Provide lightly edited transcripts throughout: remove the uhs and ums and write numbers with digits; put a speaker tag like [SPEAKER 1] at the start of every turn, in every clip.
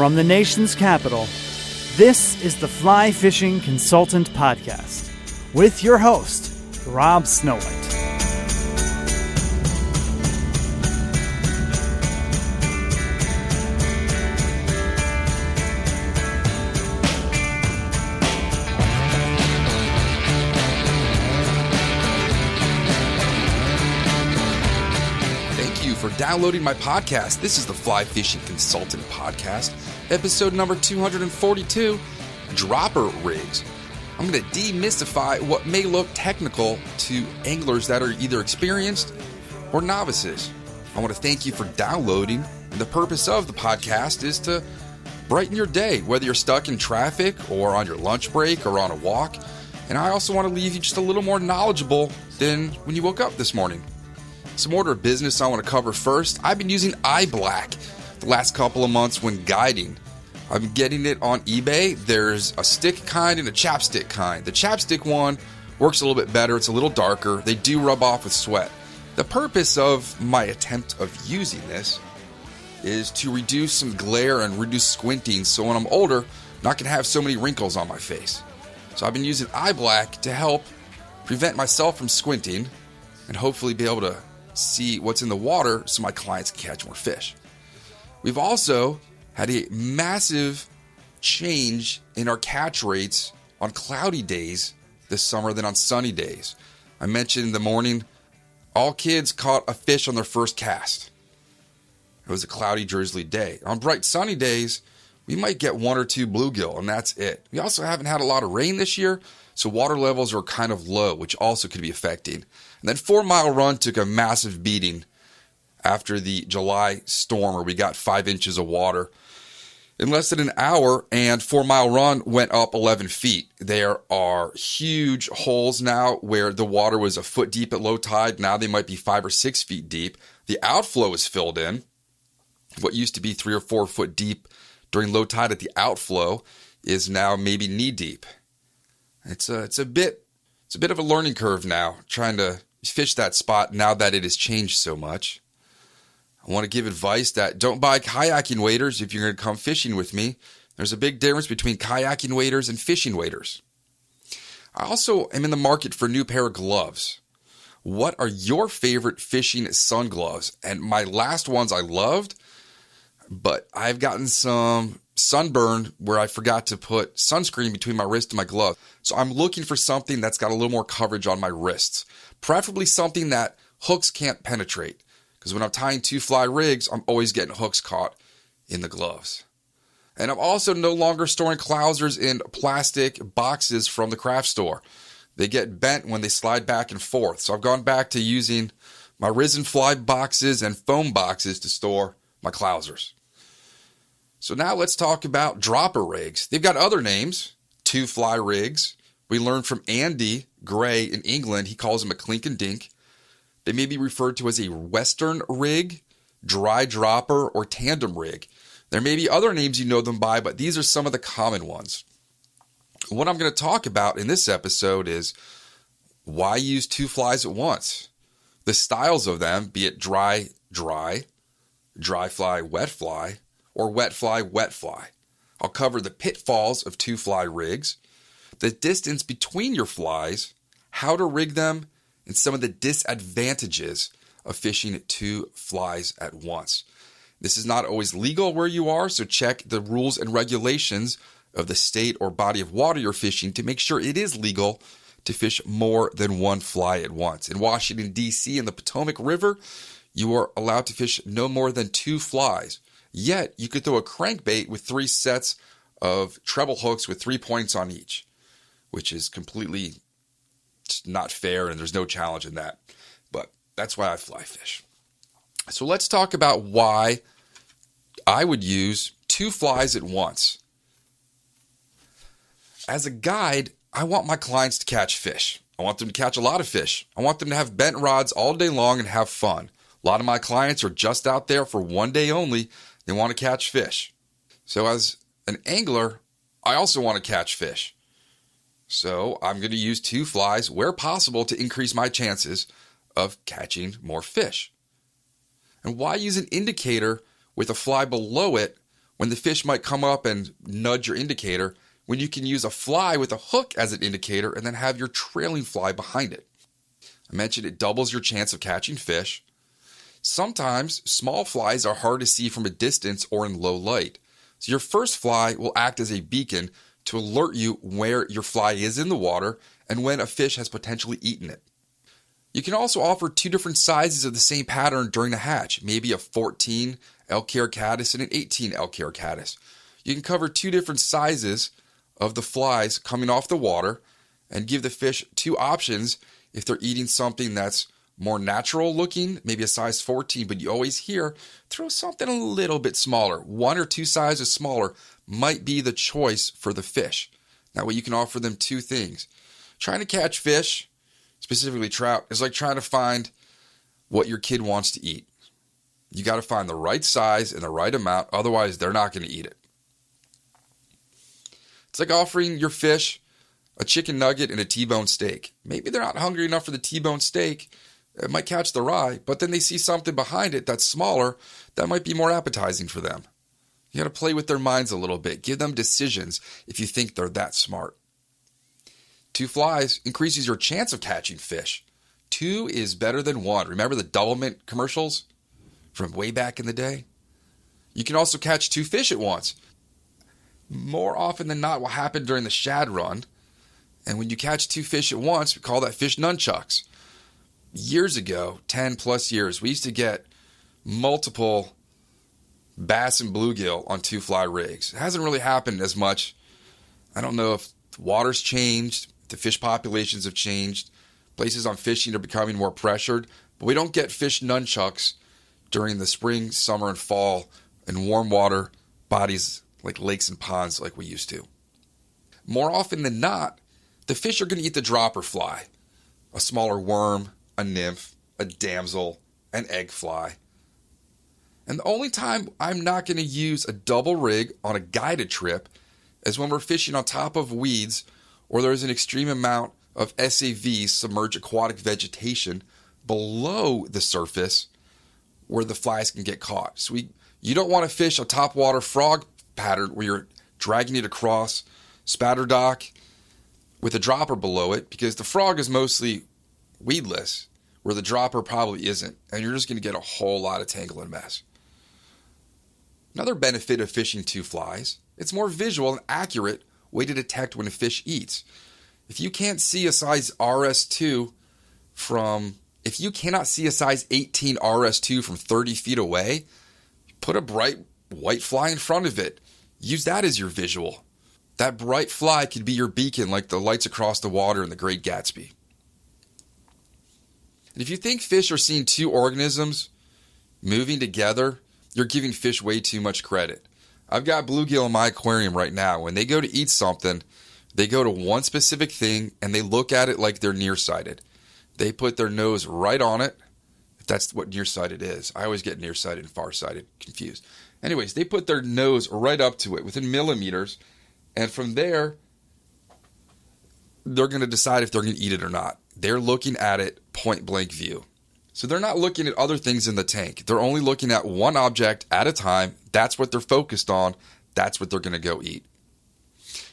[SPEAKER 1] From the nation's capital, this is the Fly Fishing Consultant Podcast with your host, Rob Snowhite.
[SPEAKER 2] For downloading my podcast. This is the Fly Fishing Consultant Podcast, episode number 242, Dropper Rigs. I'm going to demystify what may look technical to anglers that are either experienced or novices. I want to thank you for downloading, and the purpose of the podcast is to brighten your day, whether you're stuck in traffic or on your lunch break or on a walk. And I also want to leave you just a little more knowledgeable than when you woke up this morning. Some order of business I want to cover first. I've been using eye black the last couple of months when guiding. I've been getting it on eBay. There's a stick kind and a chapstick kind. The chapstick one works a little bit better. It's a little darker. They do rub off with sweat. The purpose of my attempt of using this is to reduce some glare and reduce squinting, so when I'm older, I'm not going to have so many wrinkles on my face. So I've been using eye black to help prevent myself from squinting and hopefully be able to see what's in the water so my clients can catch more fish. We've also had a massive change in our catch rates on cloudy days this summer than on sunny days. I mentioned in the morning, all kids caught a fish on their first cast. It was a cloudy, drizzly day. On bright, sunny days, we might get one or two bluegill, and that's it. We also haven't had a lot of rain this year, so water levels are kind of low, which also could be affecting. And then 4 Mile Run took a massive beating after the July storm where we got 5 inches of water in less than an hour, and 4 Mile Run went up 11 feet. There are huge holes now where the water was a foot deep at low tide. Now they might be 5 or 6 feet deep. The outflow is filled in. What used to be 3 or 4 foot deep during low tide at the outflow is now maybe knee deep. It's a bit of a learning curve now, trying to fish that spot now that it has changed so much. I want to give advice that don't buy kayaking waders if you're going to come fishing with me. There's a big difference between kayaking waders and fishing waders. I also am in the market for a new pair of gloves. What are your favorite fishing sun gloves? And my last ones I loved, but I've gotten some sunburn where I forgot to put sunscreen between my wrist and my glove. So I'm looking for something that's got a little more coverage on my wrists. Preferably something that hooks can't penetrate. Because when I'm tying 2-fly rigs, I'm always getting hooks caught in the gloves. And I'm also no longer storing clousers in plastic boxes from the craft store. They get bent when they slide back and forth. So I've gone back to using my Risen Fly boxes and foam boxes to store my clousers. So now let's talk about dropper rigs. They've got other names, 2-fly rigs. We learned from Andy Gray in England. He calls them a clink and dink. They may be referred to as a western rig, dry dropper, or tandem rig. There may be other names you know them by, but these are some of the common ones. What I'm going to talk about in this episode is why use 2 flies at once, the styles of them, be it dry fly, wet fly, or wet fly. I'll cover the pitfalls of 2-fly rigs, the distance between your flies, how to rig them, and some of the disadvantages of fishing 2 flies at once. This is not always legal where you are, so check the rules and regulations of the state or body of water you're fishing to make sure it is legal to fish more than 1 fly at once. In Washington, D.C. in the Potomac River, you are allowed to fish no more than 2 flies. Yet, you could throw a crankbait with 3 sets of treble hooks with 3 points on each, which is completely not fair, and there's no challenge in that. But that's why I fly fish. So let's talk about why I would use 2 flies at once. As a guide, I want my clients to catch fish. I want them to catch a lot of fish. I want them to have bent rods all day long and have fun. A lot of my clients are just out there for one day only. They want to catch fish. So as an angler, I also want to catch fish. So I'm going to use 2 flies where possible to increase my chances of catching more fish. And why use an indicator with a fly below it when the fish might come up and nudge your indicator, when you can use a fly with a hook as an indicator and then have your trailing fly behind it. I mentioned it doubles your chance of catching fish. Sometimes small flies are hard to see from a distance or in low light. So your first fly will act as a beacon to alert you where your fly is in the water and when a fish has potentially eaten it. You can also offer two different sizes of the same pattern during the hatch, maybe a 14 elk-hair caddis and an 18 elk-hair caddis. You can cover two different sizes of the flies coming off the water and give the fish two options if they're eating something that's more natural looking, maybe a size 14, but you always hear, throw something a little bit smaller. One or two sizes smaller might be the choice for the fish. That way you can offer them two things. Trying to catch fish, specifically trout, is like trying to find what your kid wants to eat. You got to find the right size and the right amount, otherwise they're not going to eat it. It's like offering your fish a chicken nugget and a T-bone steak. Maybe they're not hungry enough for the T-bone steak. It might catch their eye, but then they see something behind it that's smaller that might be more appetizing for them. You got to play with their minds a little bit. Give them decisions if you think they're that smart. Two flies increases your chance of catching fish. Two is better than one. Remember the double mint commercials from way back in the day? You can also catch two fish at once. More often than not, what happened during the shad run, and when you catch two fish at once, we call that fish nunchucks. Years ago, 10 plus years, we used to get multiple bass and bluegill on two fly rigs. It hasn't really happened as much. I don't know if the water's changed, the fish populations have changed, places I'm fishing are becoming more pressured, but we don't get fish nunchucks during the spring, summer, and fall in warm water bodies like lakes and ponds like we used to. More often than not, the fish are going to eat the dropper fly, a smaller worm, a nymph, a damsel, an egg fly. And the only time I'm not going to use a double rig on a guided trip is when we're fishing on top of weeds or there's an extreme amount of SAV, submerged aquatic vegetation, below the surface where the flies can get caught. So you don't want to fish a topwater frog pattern where you're dragging it across spatter dock with a dropper below it, because the frog is mostly weedless, where the dropper probably isn't, and you're just going to get a whole lot of tangle and mess. Another benefit of fishing two flies, it's more visual and accurate way to detect when a fish eats. If you can't see a size RS2 if you cannot see a size 18 RS2 from 30 feet away, put a bright white fly in front of it. Use that as your visual. That bright fly could be your beacon, like the lights across the water in The Great Gatsby. And if you think fish are seeing two organisms moving together, you're giving fish way too much credit. I've got bluegill in my aquarium right now. When they go to eat something, they go to one specific thing and they look at it like they're nearsighted. They put their nose right on it, if that's what nearsighted is. I always get nearsighted and farsighted confused. Anyways, they put their nose right up to it within millimeters, and from there, they're going to decide if they're going to eat it or not. They're looking at it point blank view. So they're not looking at other things in the tank. They're only looking at one object at a time. That's what they're focused on. That's what they're going to go eat.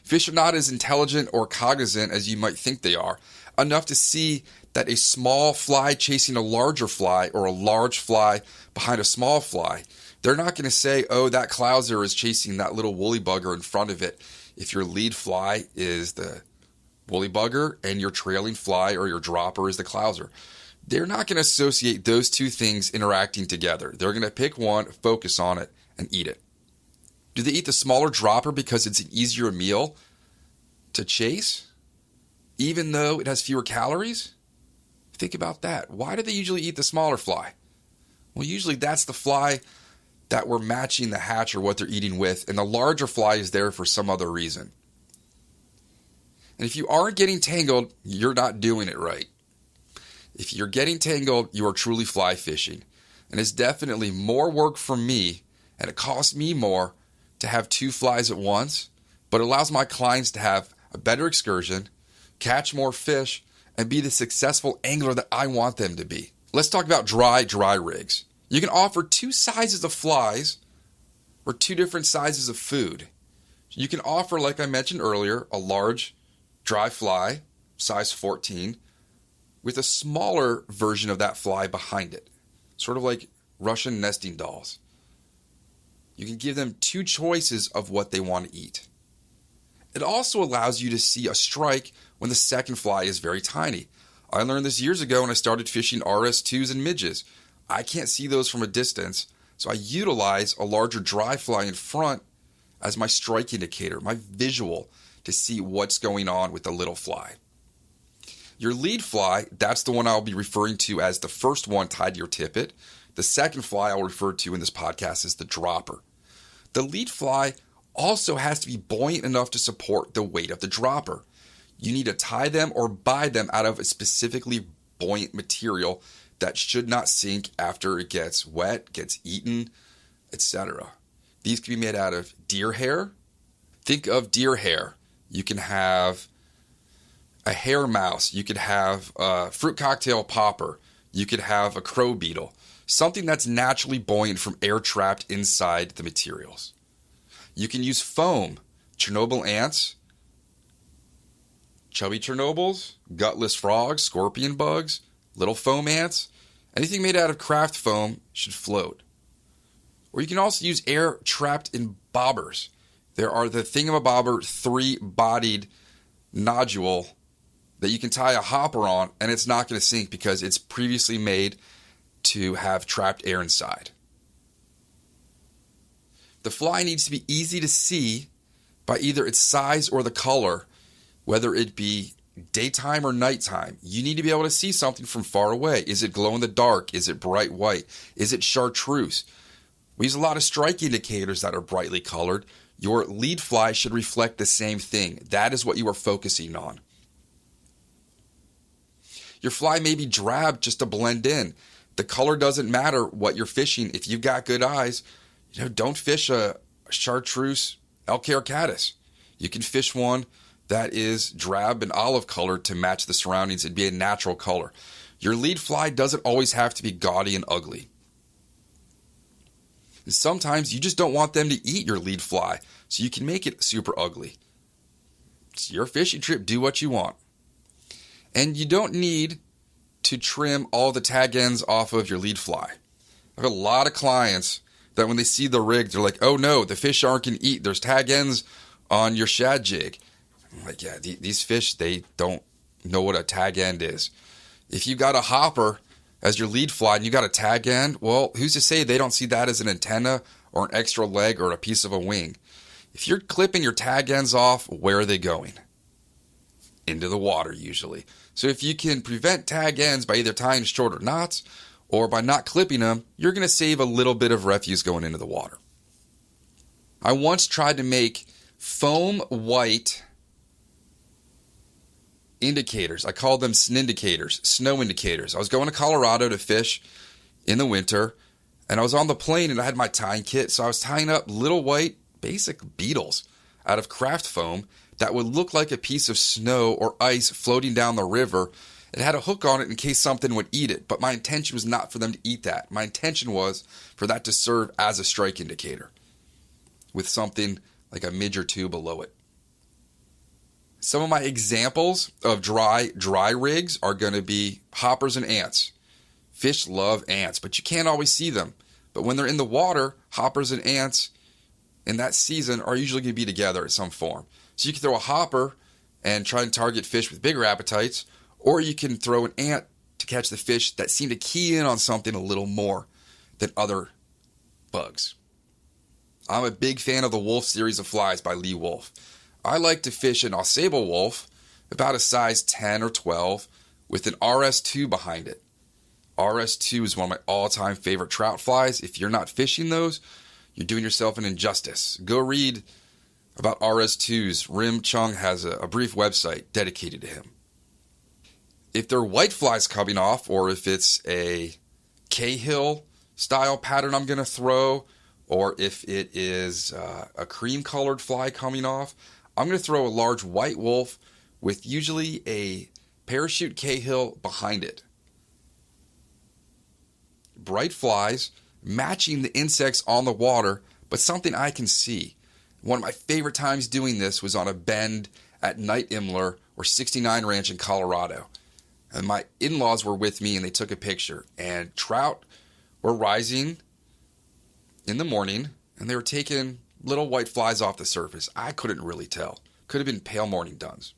[SPEAKER 2] Fish are not as intelligent or cognizant as you might think they are, enough to see that a small fly chasing a larger fly or a large fly behind a small fly, they're not going to say, oh, that clouser is chasing that little woolly bugger in front of it. If your lead fly is the woolly bugger and your trailing fly or your dropper is the clouser, they're not going to associate those two things interacting together. They're going to pick one, focus on it, and eat it. Do they eat the smaller dropper because it's an easier meal to chase, even though it has fewer calories? Think about that. Why do they usually eat the smaller fly? Well, usually that's the fly that we're matching the hatch or what they're eating with, and the larger fly is there for some other reason. And if you aren't getting tangled, you're not doing it right. If you're getting tangled, you are truly fly fishing. And it's definitely more work for me, and it costs me more to have two flies at once, but it allows my clients to have a better excursion, catch more fish, and be the successful angler that I want them to be. Let's talk about dry rigs. You can offer two sizes of flies or two different sizes of food. You can offer, like I mentioned earlier, a large dry fly, size 14, with a smaller version of that fly behind it, sort of like Russian nesting dolls. You can give them two choices of what they want to eat. It also allows you to see a strike when the second fly is very tiny. I learned this years ago when I started fishing RS2s and midges. I can't see those from a distance, so I utilize a larger dry fly in front as my strike indicator, my visual, to see what's going on with the little fly. Your lead fly, that's the one I'll be referring to as the first one tied to your tippet. The second fly I'll refer to in this podcast is the dropper. The lead fly also has to be buoyant enough to support the weight of the dropper. You need to tie them or buy them out of a specifically buoyant material that should not sink after it gets wet, gets eaten, etc. These can be made out of deer hair. Think of deer hair. You can have a hair mouse. You could have a fruit cocktail popper. You could have a crow beetle. Something that's naturally buoyant from air trapped inside the materials. You can use foam, Chernobyl ants, chubby Chernobyls, gutless frogs, scorpion bugs, little foam ants. Anything made out of craft foam should float. Or you can also use air trapped in bobbers. There are the thingamabobber 3-bodied nodule that you can tie a hopper on and it's not going to sink because it's previously made to have trapped air inside. The fly needs to be easy to see by either its size or the color, whether it be daytime or nighttime. You need to be able to see something from far away. Is it glow in the dark? Is it bright white? Is it chartreuse? We use a lot of strike indicators that are brightly colored. Your lead fly should reflect the same thing. That is what you are focusing on. Your fly may be drab just to blend in. The color doesn't matter what you're fishing. If you've got good eyes, don't fish a chartreuse elk hair caddis. You can fish one that is drab and olive colored to match the surroundings and be a natural color. Your lead fly doesn't always have to be gaudy and ugly. And sometimes you just don't want them to eat your lead fly, so you can make it super ugly. It's your fishing trip, do what you want. And you don't need to trim all the tag ends off of your lead fly. I have a lot of clients that when they see the rig, they're like, oh no, the fish aren't going to eat. There's tag ends on your shad jig. I'm like, yeah, these fish, they don't know what a tag end is. If you got a hopper as your lead fly and you got a tag end, well, who's to say they don't see that as an antenna or an extra leg or a piece of a wing? If you're clipping your tag ends off, where are they going? Into the water usually. So if you can prevent tag ends by either tying shorter knots or by not clipping them, you're going to save a little bit of refuse going into the water. I once tried to make foam white indicators. I called them snindicators, snow indicators. I was going to Colorado to fish in the winter, and I was on the plane and I had my tying kit, so I was tying up little white basic beetles out of craft foam that would look like a piece of snow or ice floating down the river. It had a hook on it in case something would eat it, but my intention was not for them to eat that. My intention was for that to serve as a strike indicator with something like a midge or two below it. Some of my examples of dry rigs are going to be hoppers and ants. Fish love ants, but you can't always see them. But when they're in the water, hoppers and ants in that season are usually going to be together in some form. So you can throw a hopper and try and target fish with bigger appetites, or you can throw an ant to catch the fish that seem to key in on something a little more than other bugs. I'm a big fan of the Wolf series of flies by Lee Wolf. I like to fish an Ausable Wolf, about a size 10 or 12, with an RS2 behind it. RS2 is one of my all-time favorite trout flies. If you're not fishing those, you're doing yourself an injustice. Go read about RS2s. Rim Chung has a brief website dedicated to him. If they're white flies coming off, or if it's a Cahill style pattern I'm going to throw, or if it is a cream-colored fly coming off, I'm going to throw a large white wolf with usually a parachute Cahill behind it. Bright flies matching the insects on the water, but something I can see. One of my favorite times doing this was on a bend at Night Imler or 69 Ranch in Colorado. And my in-laws were with me and they took a picture. And trout were rising in the morning and they were taking little white flies off the surface. I couldn't really tell. Could have been pale morning duns.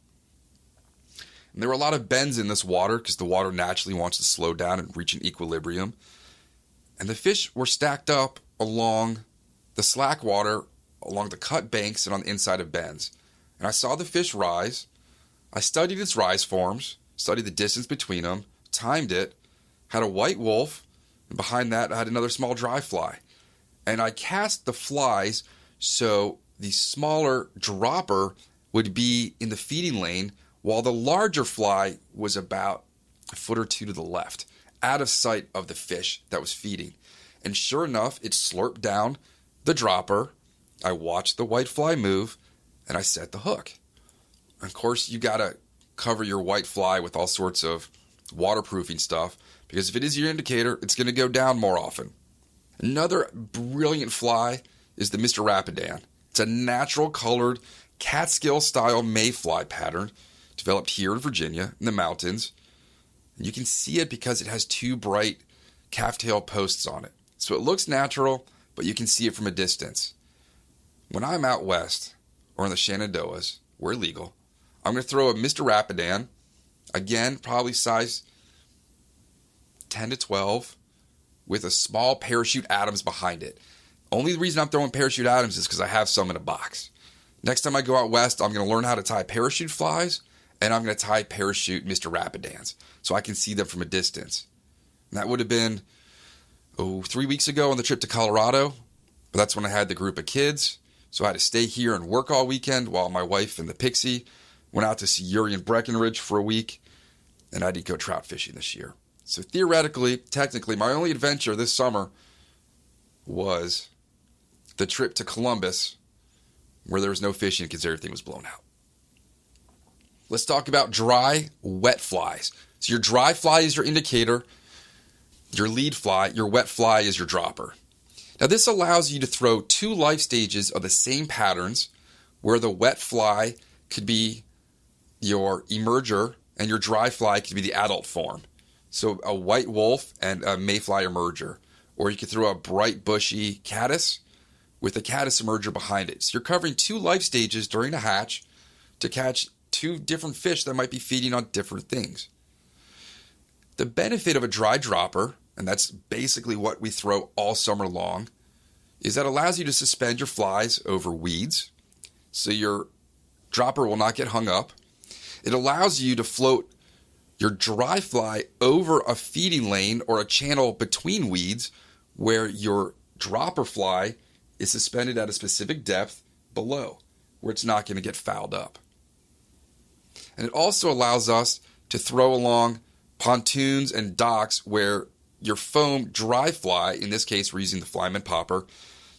[SPEAKER 2] And there were a lot of bends in this water because the water naturally wants to slow down and reach an equilibrium. And the fish were stacked up along the slack water, along the cut banks and on the inside of bends. And I saw the fish rise. I studied its rise forms, studied the distance between them, timed it, had a white wolf, and behind that I had another small dry fly. And I cast the flies so the smaller dropper would be in the feeding lane while the larger fly was about a foot or two to the left, out of sight of the fish that was feeding. And sure enough, it slurped down the dropper. I watched the white fly move, and I set the hook. Of course, you got to cover your white fly with all sorts of waterproofing stuff, because if it is your indicator, it's going to go down more often. Another brilliant fly is the Mr. Rapidan. It's a natural colored Catskill style mayfly pattern developed here in Virginia in the mountains. And you can see it because it has two bright calf-tail posts on it. So it looks natural, but you can see it from a distance. When I'm out west or in the Shenandoahs, we're legal, I'm going to throw a Mr. Rapidan, again, probably size 10 to 12, with a small parachute Adams behind it. Only the reason I'm throwing parachute Adams is because I have some in a box. Next time I go out west, I'm going to learn how to tie parachute flies, and I'm going to tie parachute Mr. Rapidans so I can see them from a distance. And that would have been 3 weeks ago on the trip to Colorado, but that's when I had the group of kids, so I had to stay here and work all weekend while my wife and the Pixie went out to see Uri and Breckenridge for a week, and I didn't go trout fishing this year. So theoretically, technically, my only adventure this summer was the trip to Columbus, where there was no fishing because everything was blown out. Let's talk about dry, wet flies. So your dry fly is your indicator, your lead fly, your wet fly is your dropper. Now this allows you to throw two life stages of the same patterns, where the wet fly could be your emerger and your dry fly could be the adult form. So a white wolf and a mayfly emerger. Or you could throw a bright bushy caddis with a caddis emerger behind it. So you're covering two life stages during a hatch to catch two different fish that might be feeding on different things. The benefit of a dry dropper, and that's basically what we throw all summer long, is that allows you to suspend your flies over weeds so your dropper will not get hung up. It allows you to float your dry fly over a feeding lane or a channel between weeds where your dropper fly is suspended at a specific depth below, where it's not going to get fouled up. And it also allows us to throw along pontoons and docks where your foam dry fly, in this case we're using the Flyman popper,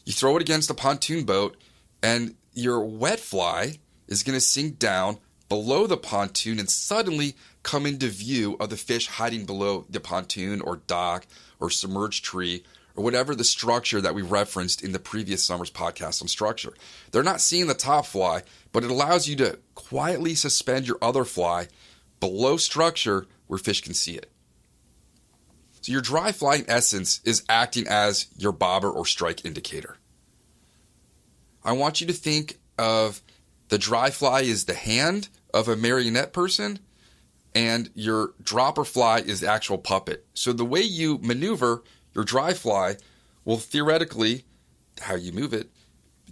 [SPEAKER 2] you throw it against a pontoon boat and your wet fly is going to sink down below the pontoon and suddenly come into view of the fish hiding below the pontoon or dock or submerged tree or whatever the structure that we referenced in the previous summer's podcast on structure. They're not seeing the top fly, but it allows you to quietly suspend your other fly below structure where fish can see it. So your dry fly, in essence, is acting as your bobber or strike indicator. I want you to think of the dry fly as the hand of a marionette person, and your dropper fly is the actual puppet. So the way you maneuver your dry fly will theoretically, how you move it,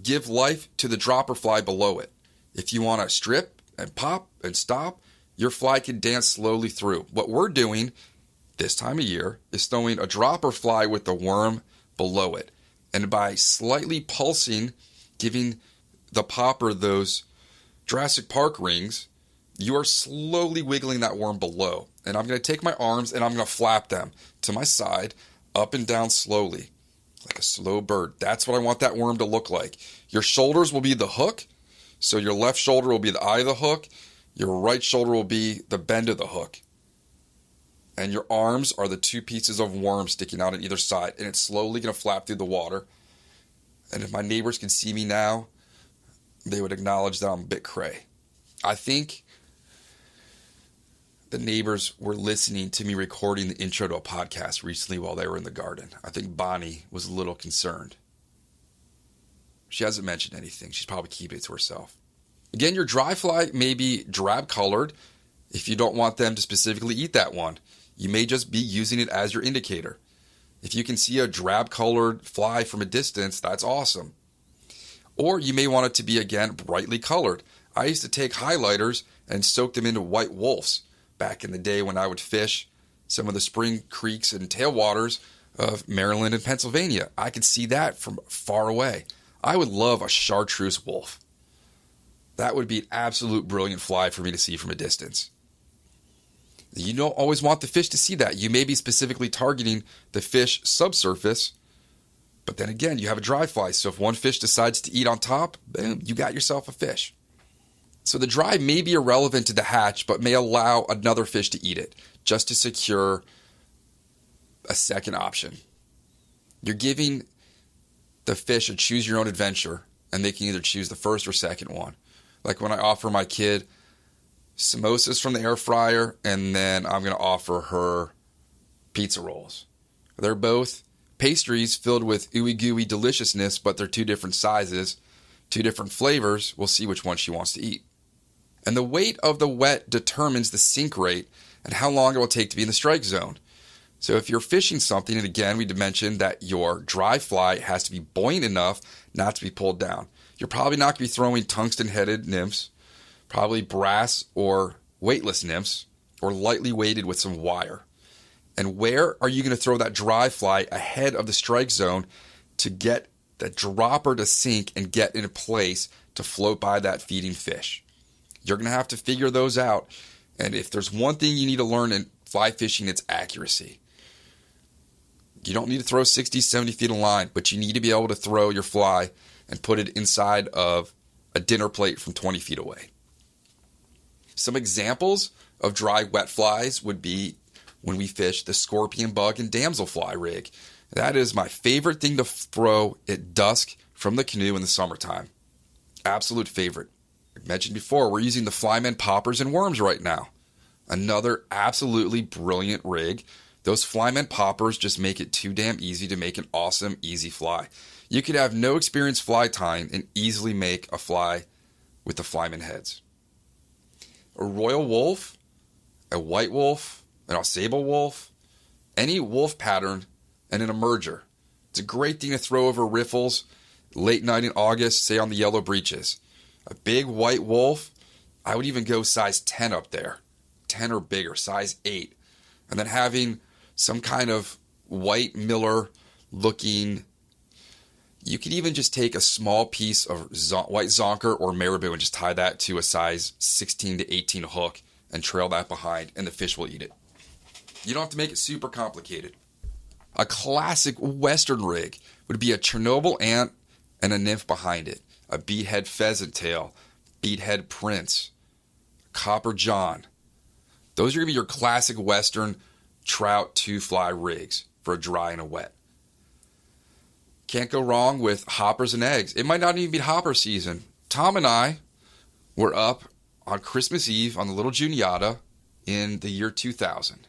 [SPEAKER 2] give life to the dropper fly below it. If you want to strip and pop and stop, your fly can dance slowly through. What we're doing this time of year is throwing a dropper fly with the worm below it. And by slightly pulsing, giving the popper those Jurassic Park rings, you are slowly wiggling that worm below. And I'm going to take my arms and I'm going to flap them to my side, up and down slowly, like a slow bird. That's what I want that worm to look like. Your shoulders will be the hook. So your left shoulder will be the eye of the hook. Your right shoulder will be the bend of the hook. And your arms are the two pieces of worm sticking out on either side. And it's slowly going to flap through the water. And if my neighbors could see me now, they would acknowledge that I'm a bit cray. I think the neighbors were listening to me recording the intro to a podcast recently while they were in the garden. I think Bonnie was a little concerned. She hasn't mentioned anything. She's probably keeping it to herself. Again, your dry fly may be drab colored if you don't want them to specifically eat that one. You may just be using it as your indicator. If you can see a drab colored fly from a distance, that's awesome. Or you may want it to be, again, brightly colored. I used to take highlighters and soak them into white wolves back in the day when I would fish some of the spring creeks and tailwaters of Maryland and Pennsylvania. I could see that from far away. I would love a chartreuse wolf. That would be an absolute brilliant fly for me to see from a distance. You don't always want the fish to see that. You may be specifically targeting the fish subsurface, but then again, you have a dry fly. So if one fish decides to eat on top, boom, you got yourself a fish. So the dry may be irrelevant to the hatch, but may allow another fish to eat it, just to secure a second option. You're giving the fish a choose your own adventure, and they can either choose the first or second one. Like when I offer my kid samosas from the air fryer, and then I'm going to offer her pizza rolls. They're both pastries filled with ooey gooey deliciousness, but they're two different sizes, two different flavors. We'll see which one she wants to eat. And the weight of the wet determines the sink rate and how long it will take to be in the strike zone. So if you're fishing something, and again, we mentioned that your dry fly has to be buoyant enough not to be pulled down. You're probably not going to be throwing tungsten-headed nymphs, probably brass or weightless nymphs, or lightly weighted with some wire. And where are you going to throw that dry fly ahead of the strike zone to get the dropper to sink and get in a place to float by that feeding fish? You're going to have to figure those out. And if there's one thing you need to learn in fly fishing, it's accuracy. You don't need to throw 60, 70 feet of line, but you need to be able to throw your fly and put it inside of a dinner plate from 20 feet away. Some examples of dry wet flies would be when we fish the scorpion bug and damselfly rig. That is my favorite thing to throw at dusk from the canoe in the summertime. Absolute favorite. I mentioned before, we're using the flymen poppers and worms right now. Another absolutely brilliant rig. Those flymen poppers just make it too damn easy to make an awesome, easy fly. You could have no experience fly tying and easily make a fly with the flymen heads. A royal wolf, a white wolf, an Ausable wolf, any wolf pattern, and an emerger. It's a great thing to throw over riffles late night in August, say on the yellow breeches. A big white wolf, I would even go size 10 up there, 10 or bigger, size 8. And then having some kind of white miller looking, you could even just take a small piece of white zonker or marabou and just tie that to a size 16 to 18 hook and trail that behind, and the fish will eat it. You don't have to make it super complicated. A classic Western rig would be a Chernobyl ant and a nymph behind it, a beadhead pheasant tail, beadhead prince, copper john. Those are going to be your classic Western trout two-fly rigs for a dry and a wet. Can't go wrong with hoppers and eggs. It might not even be hopper season. Tom and I were up on Christmas Eve on the Little Juniata in the year 2000. It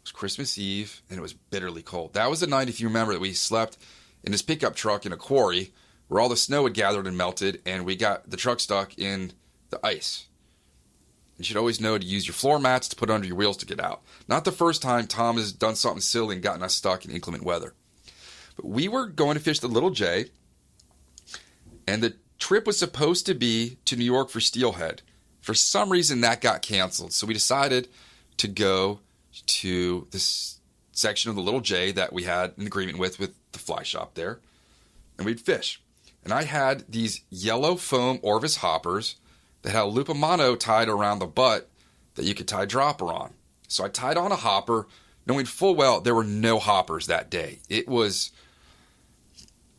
[SPEAKER 2] was Christmas Eve, and it was bitterly cold. That was the night, if you remember, that we slept in this pickup truck in a quarry where all the snow had gathered and melted, and we got the truck stuck in the ice. You should always know to use your floor mats to put under your wheels to get out. Not the first time Tom has done something silly and gotten us stuck in inclement weather. But we were going to fish the Little J, and the trip was supposed to be to New York for steelhead. For some reason, that got canceled. So we decided to go to this section of the Little J that we had an agreement with the fly shop there, and we'd fish. And I had these yellow foam Orvis hoppers that had a loop of mono tied around the butt that you could tie a dropper on. So I tied on a hopper, knowing full well there were no hoppers that day. It was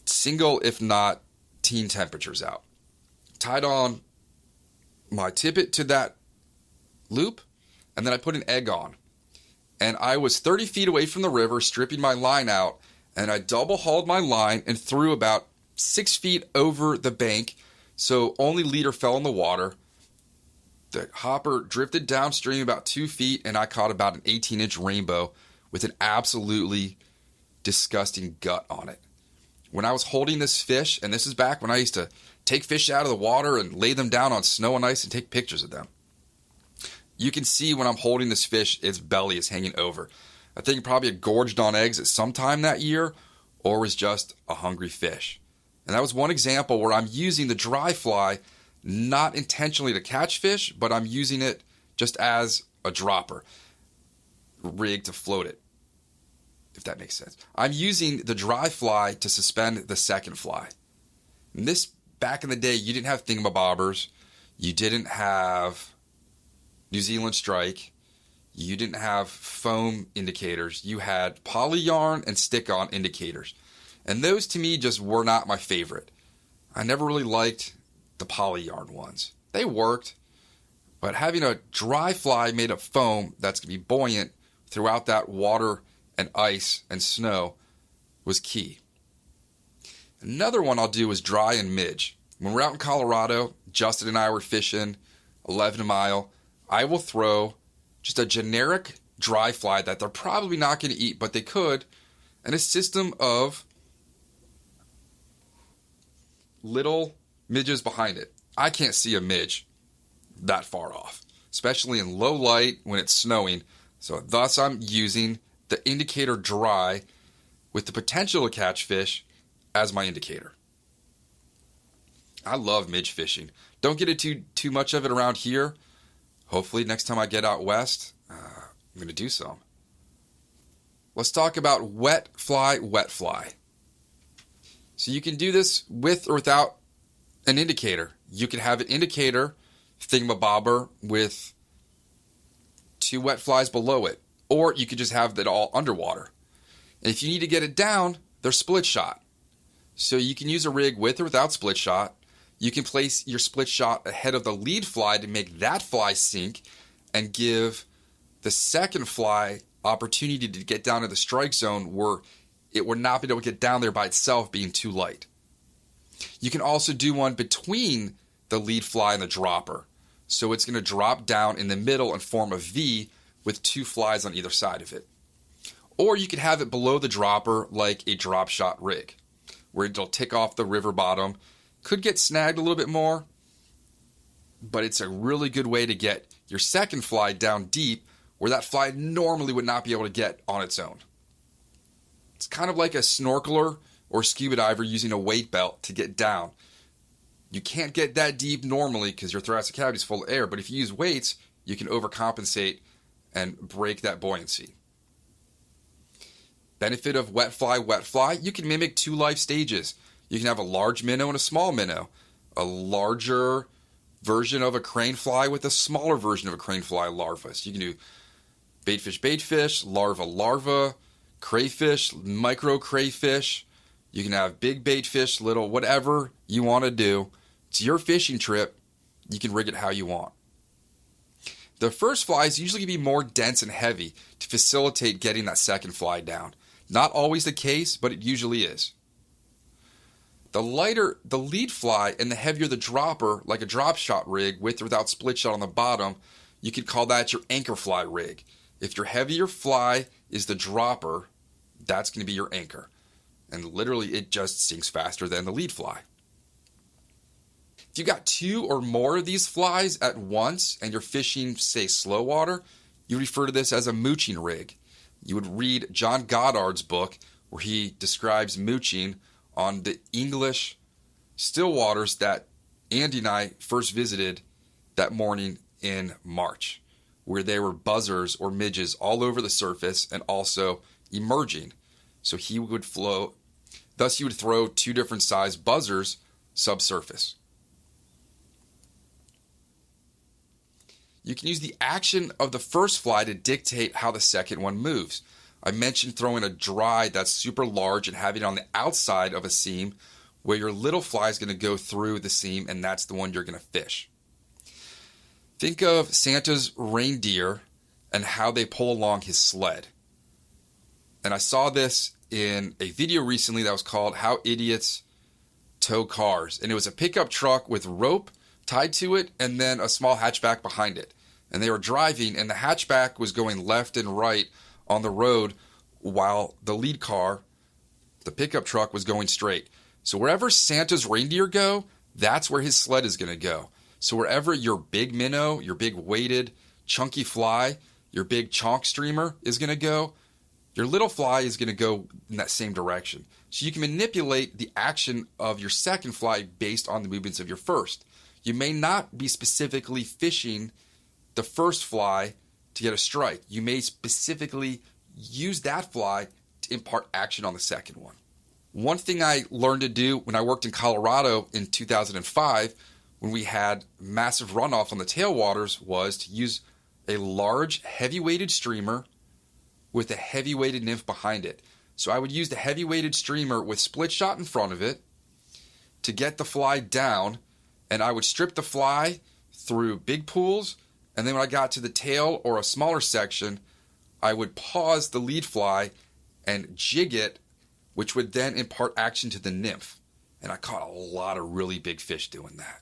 [SPEAKER 2] single, if not teen temperatures out. Tied on my tippet to that loop, and then I put an egg on. And I was 30 feet away from the river, stripping my line out, and I double hauled my line and threw about 6 feet over the bank, so only leader fell in the water. The hopper drifted downstream about 2 feet, and I caught about an 18-inch rainbow with an absolutely disgusting gut on it. When I was holding this fish, and this is back when I used to take fish out of the water and lay them down on snow and ice and take pictures of them. You can see when I'm holding this fish, its belly is hanging over. I think probably it gorged on eggs at some time that year or was just a hungry fish. And that was one example where I'm using the dry fly not intentionally to catch fish, but I'm using it just as a dropper rig to float it, if that makes sense. I'm using the dry fly to suspend the second fly. And this, back in the day, you didn't have thingamabobbers. You didn't have New Zealand strike. You didn't have foam indicators. You had poly yarn and stick-on indicators. And those, to me, just were not my favorite. I never really liked the poly yarn ones. They worked, but having a dry fly made of foam that's going to be buoyant throughout that water and ice and snow was key. Another one I'll do is dry and midge. When we're out in Colorado, Justin and I were fishing 11 mile. I will throw just a generic dry fly that they're probably not going to eat, but they could, and a system of little midges behind it. I can't see a midge that far off, especially in low light when it's snowing. So thus I'm using the indicator dry with the potential to catch fish as my indicator. I love midge fishing. Don't get it too much of it around here. Hopefully next time I get out west, I'm going to do some. Let's talk about wet fly. So you can do this with or without an indicator. You can have an indicator thingamabobber with 2 wet flies below it. Or you could just have it all underwater. And if you need to get it down, they're split shot. So you can use a rig with or without split shot. You can place your split shot ahead of the lead fly to make that fly sink and give the second fly opportunity to get down to the strike zone where it would not be able to get down there by itself being too light. You can also do one between the lead fly and the dropper. So it's going to drop down in the middle and form a V with 2 flies on either side of it. Or you could have it below the dropper like a drop shot rig, where it'll tick off the river bottom. Could get snagged a little bit more, but it's a really good way to get your second fly down deep where that fly normally would not be able to get on its own. It's kind of like a snorkeler or scuba diver using a weight belt to get down. You can't get that deep normally because your thoracic cavity is full of air, but if you use weights, you can overcompensate and break that buoyancy. Benefit of wet fly, you can mimic 2 life stages. You can have a large minnow and a small minnow, a larger version of a crane fly with a smaller version of a crane fly larva. So you can do baitfish, larva, crayfish, micro crayfish. You can have big baitfish, little, whatever you want to do. It's your fishing trip. You can rig it how you want. The first fly is usually going to be more dense and heavy to facilitate getting that second fly down. Not always the case, but it usually is. The lighter the lead fly and the heavier the dropper, like a drop shot rig with or without split shot on the bottom, you could call that your anchor fly rig. If your heavier fly is the dropper, that's going to be your anchor. And literally it just sinks faster than the lead fly. If you got 2 or more of these flies at once and you're fishing, say, slow water, you refer to this as a mooching rig. You would read John Goddard's book where he describes mooching on the English still waters that Andy and I first visited that morning in March, where there were buzzers or midges all over the surface and also emerging. So he would float, thus he would throw 2 different size buzzers subsurface. You can use the action of the first fly to dictate how the second one moves. I mentioned throwing a dry that's super large and having it on the outside of a seam where your little fly is going to go through the seam and that's the one you're going to fish. Think of Santa's reindeer and how they pull along his sled. And I saw this in a video recently that was called How Idiots Tow Cars. And it was a pickup truck with rope tied to it and then a small hatchback behind it. And they were driving, and the hatchback was going left and right on the road while the lead car, the pickup truck, was going straight. So wherever Santa's reindeer go, that's where his sled is going to go. So wherever your big minnow, your big weighted chunky fly, your big chonk streamer is going to go, your little fly is going to go in that same direction. So you can manipulate the action of your second fly based on the movements of your first. You may not be specifically fishing the first fly to get a strike. You may specifically use that fly to impart action on the second one. One thing I learned to do when I worked in Colorado in 2005, when we had massive runoff on the tailwaters, was to use a large, heavy-weighted streamer with a heavy-weighted nymph behind it. So I would use the heavy-weighted streamer with split shot in front of it to get the fly down, and I would strip the fly through big pools, and then when I got to the tail or a smaller section, I would pause the lead fly and jig it, which would then impart action to the nymph. And I caught a lot of really big fish doing that.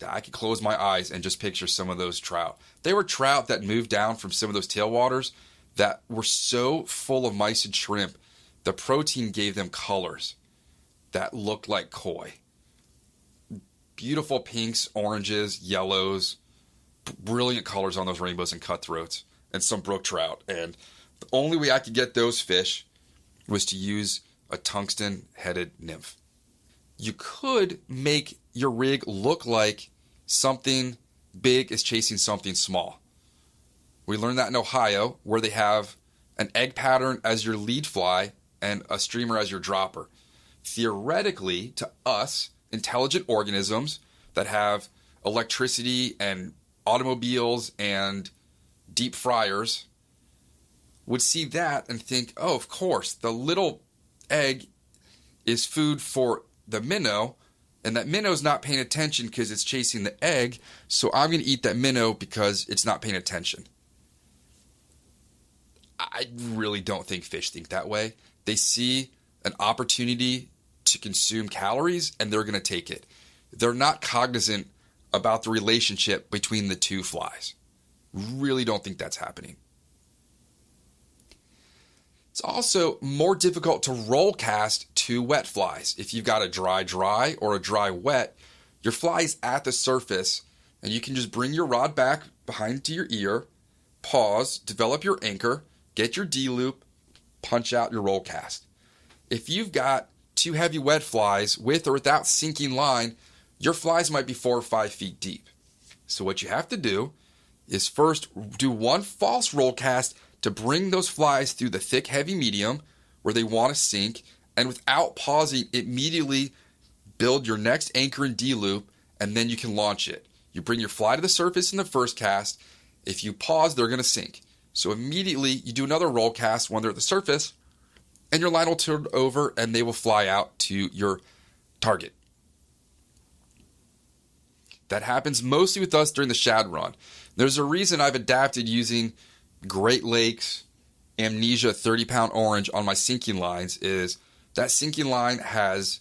[SPEAKER 2] I could close my eyes and just picture some of those trout. They were trout that moved down from some of those tailwaters that were so full of mice and shrimp, the protein gave them colors that looked like koi. Beautiful pinks, oranges, yellows, brilliant colors on those rainbows and cutthroats, and some brook trout. And the only way I could get those fish was to use a tungsten-headed nymph. You could make your rig look like something big is chasing something small. We learned that in Ohio, where they have an egg pattern as your lead fly and a streamer as your dropper. Theoretically, to us, intelligent organisms that have electricity and automobiles and deep fryers would see that and think, oh, of course, the little egg is food for the minnow, and that minnow's not paying attention because it's chasing the egg, so I'm going to eat that minnow because it's not paying attention. I really don't think fish think that way. They see an opportunity to consume calories, and they're going to take it. They're not cognizant about the relationship between the two flies. Really don't think that's happening. It's also more difficult to roll cast two wet flies. If you've got a dry or a dry wet, your fly's at the surface, and you can just bring your rod back behind to your ear, pause, develop your anchor, get your D-loop, punch out your roll cast. If you've got two heavy wet flies with or without sinking line, your flies might be 4 or 5 feet deep. So what you have to do is first do one false roll cast to bring those flies through the thick, heavy medium where they want to sink, and without pausing, immediately build your next anchor and D-loop, and then you can launch it. You bring your fly to the surface in the first cast. If you pause, they're going to sink. So immediately you do another roll cast when they're at the surface, and your line will turn over and they will fly out to your target. That happens mostly with us during the shad run. There's a reason I've adapted using Great Lakes Amnesia 30-pound orange on my sinking lines is that sinking line has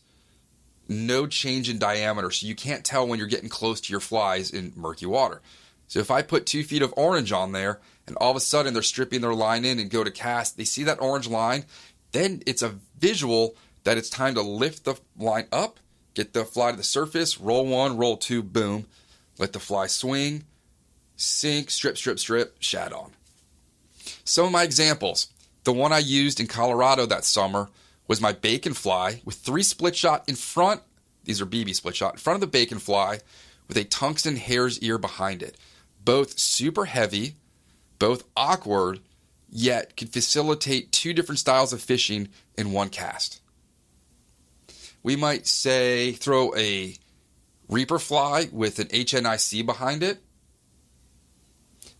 [SPEAKER 2] no change in diameter, so you can't tell when you're getting close to your flies in murky water. So if I put 2 feet of orange on there, and all of a sudden they're stripping their line in and go to cast, they see that orange line, then it's a visual that it's time to lift the line up, get the fly to the surface, roll 1, roll 2, boom, let the fly swing, sink, strip, shad on. Some of my examples. The one I used in Colorado that summer was my bacon fly with 3 split shot in front, these are BB split shot, in front of the bacon fly with a tungsten hare's ear behind it. Both super heavy, both awkward, yet could facilitate 2 different styles of fishing in one cast. We might say throw a reaper fly with an HNIC behind it.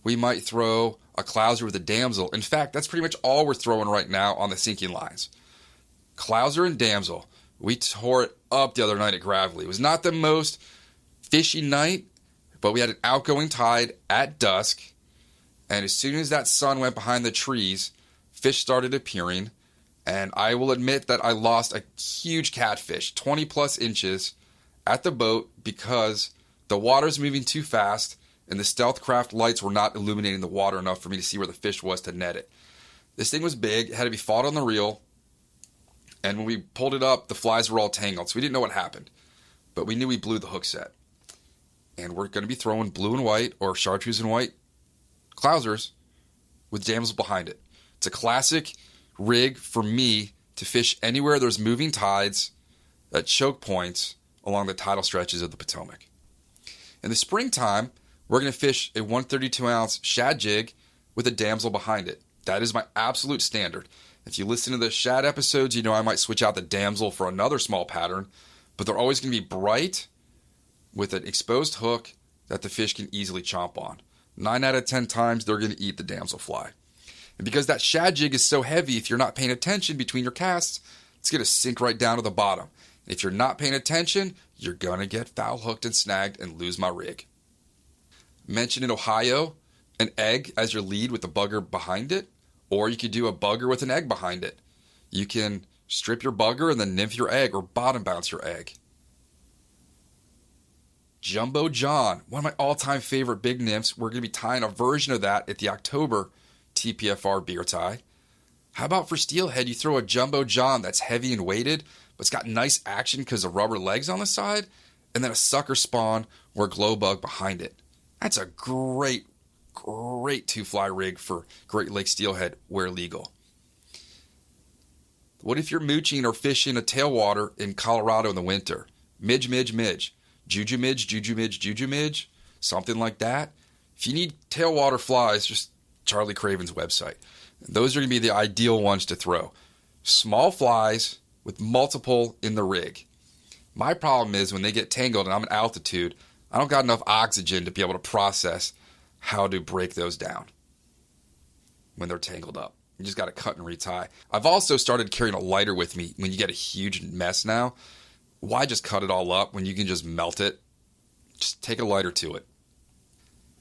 [SPEAKER 2] We might throw a clouser with a damsel. In fact, that's pretty much all we're throwing right now on the sinking lines. Clouser and damsel. We tore it up the other night at Gravelly. It was not the most fishy night, but we had an outgoing tide at dusk, and as soon as that sun went behind the trees, fish started appearing, and I will admit that I lost a huge catfish, 20 plus inches, at the boat because the water's moving too fast and the stealth craft lights were not illuminating the water enough for me to see where the fish was to net it. This thing was big, it had to be fought on the reel, and when we pulled it up, the flies were all tangled, so we didn't know what happened. But we knew we blew the hook set. And we're going to be throwing blue and white or chartreuse and white clousers with damsel behind it. It's a classic rig for me to fish anywhere there's moving tides at choke points along the tidal stretches of the Potomac. In the springtime, we're going to fish a 132-ounce shad jig with a damsel behind it. That is my absolute standard. If you listen to the shad episodes, you know I might switch out the damsel for another small pattern, but they're always going to be bright with an exposed hook that the fish can easily chomp on. 9 out of 10 times, they're going to eat the damselfly. And because that shad jig is so heavy, if you're not paying attention between your casts, it's going to sink right down to the bottom. If you're not paying attention, you're going to get foul hooked and snagged and lose my rig. Mentioned in Ohio, an egg as your lead with the bugger behind it, or you could do a bugger with an egg behind it. You can strip your bugger and then nymph your egg or bottom bounce your egg. Jumbo John, one of my all-time favorite big nymphs. We're going to be tying a version of that at the October TPFR beer tie. How about for steelhead, you throw a Jumbo John that's heavy and weighted, but it's got nice action because of rubber legs on the side, and then a sucker spawn or a glow bug behind it. That's a great two-fly rig for Great Lake steelhead where legal. What if you're mooching or fishing a tailwater in Colorado in the winter? Midge. Juju midge, something like that. If you need tailwater flies, just Charlie Craven's website. Those are going to be the ideal ones to throw. Small flies with multiple in the rig. My problem is when they get tangled and I'm at altitude, I don't got enough oxygen to be able to process how to break those down when they're tangled up. You just got to cut and retie. I've also started carrying a lighter with me when you get a huge mess now. Why just cut it all up when you can just melt it? Just take a lighter to it.